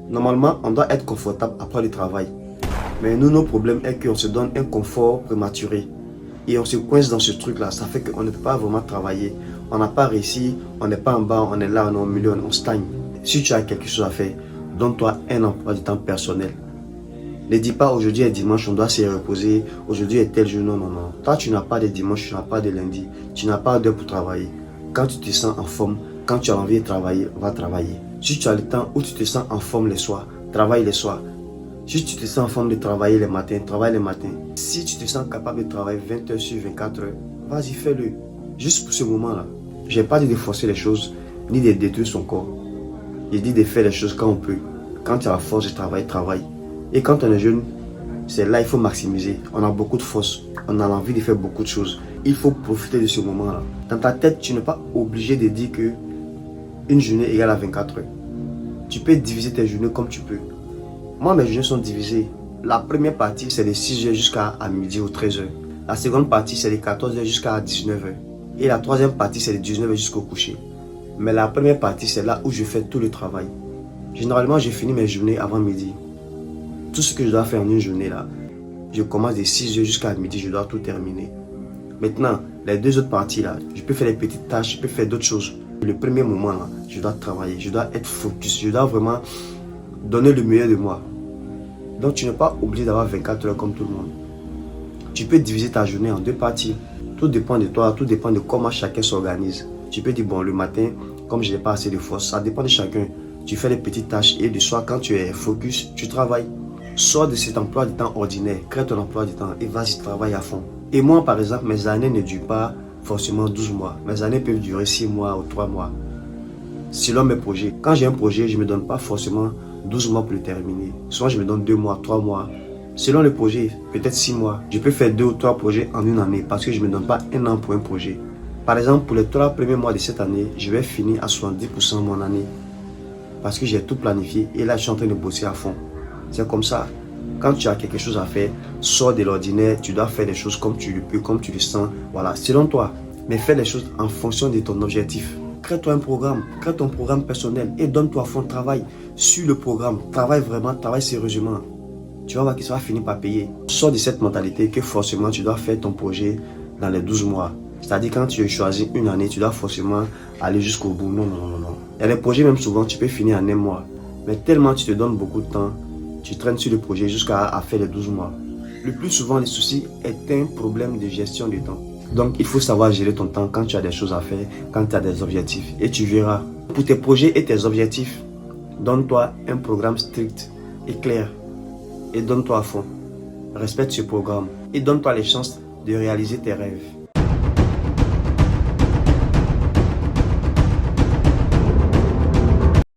Normalement, on doit être confortable après le travail. Mais nous, nos problèmes est qu'on se donne un confort prématuré. Et on se coince dans ce truc-là. Ça fait qu'on ne peut pas vraiment travailler. On n'a pas réussi, on n'est pas en bas, on est là, on est au milieu, on stagne. Si tu as quelque chose à faire, donne-toi un emploi du temps personnel. Ne dis pas aujourd'hui est dimanche, on doit se reposer, aujourd'hui est tel jour, non, non, non. Toi, tu n'as pas de dimanche, tu n'as pas de lundi, tu n'as pas d'heure pour travailler. Quand tu te sens en forme, quand tu as envie de travailler, va travailler. Si tu as le temps où tu te sens en forme les soirs, travaille les soirs. Si tu te sens en forme de travailler les matins, travaille les matins. Si tu te sens capable de travailler 20 heures sur 24 heures, vas-y, fais-le. Juste pour ce moment-là. Je n'ai pas dit de forcer les choses, ni de détruire son corps. J'ai dit de faire les choses quand on peut. Quand tu as la force de travailler, travaille. Et quand on est jeune, c'est là il faut maximiser. On a beaucoup de force, on a l'envie de faire beaucoup de choses. Il faut profiter de ce moment-là. Dans ta tête, tu n'es pas obligé de dire que une journée égale à 24 heures. Tu peux diviser tes journées comme tu peux. Moi, mes journées sont divisées. La première partie, c'est de 6 heures jusqu'à midi ou 13 heures. La seconde partie, c'est de 14 heures jusqu'à 19 heures. Et la troisième partie, c'est de 19 heures jusqu'au coucher. Mais la première partie, c'est là où je fais tout le travail. Généralement, je finis mes journées avant midi. Tout ce que je dois faire en une journée là, je commence de 6 heures jusqu'à midi, je dois tout terminer. Maintenant, les deux autres parties là, je peux faire des petites tâches, je peux faire d'autres choses. Le premier moment là, je dois travailler, je dois être focus, je dois vraiment donner le meilleur de moi. Donc tu n'es pas obligé d'avoir 24 heures comme tout le monde. Tu peux diviser ta journée en deux parties. Tout dépend de toi, tout dépend de comment chacun s'organise. Tu peux dire bon le matin, comme je n'ai pas assez de force, ça dépend de chacun. Tu fais les petites tâches et le soir quand tu es focus, tu travailles. Sors de cet emploi du temps ordinaire, crée ton emploi du temps et vas-y travaille à fond. Et moi par exemple, mes années ne durent pas forcément 12 mois. Mes années peuvent durer 6 mois ou 3 mois. Selon mes projets. Quand j'ai un projet, je ne me donne pas forcément 12 mois pour le terminer. Soit je me donne 2 mois, 3 mois. Selon le projet, peut-être 6 mois. Je peux faire 2 ou 3 projets en une année parce que je ne me donne pas un an pour un projet. Par exemple, pour les 3 premiers mois de cette année, je vais finir à 70% mon année. Parce que j'ai tout planifié et là je suis en train de bosser à fond. C'est comme ça. Quand tu as quelque chose à faire, sors de l'ordinaire, tu dois faire les choses comme tu le peux, comme tu le sens. Voilà, selon toi. Mais fais les choses en fonction de ton objectif. Crée-toi un programme, crée ton programme personnel et donne-toi à fond de travail sur le programme. Travaille vraiment, travaille sérieusement. Tu vas voir que ça va finir par payer. Sors de cette mentalité que forcément tu dois faire ton projet dans les 12 mois. C'est-à-dire quand tu choisis une année, tu dois forcément aller jusqu'au bout. Non, non, non, non. Il y a des projets même souvent, tu peux finir en un mois. Mais tellement tu te donnes beaucoup de temps, tu traînes sur le projet jusqu'à faire les 12 mois. Le plus souvent, les soucis est un problème de gestion du temps. Donc, il faut savoir gérer ton temps quand tu as des choses à faire, quand tu as des objectifs. Et tu verras. Pour tes projets et tes objectifs, donne-toi un programme strict et clair. Et donne-toi à fond. Respecte ce programme. Et donne-toi les chances de réaliser tes rêves.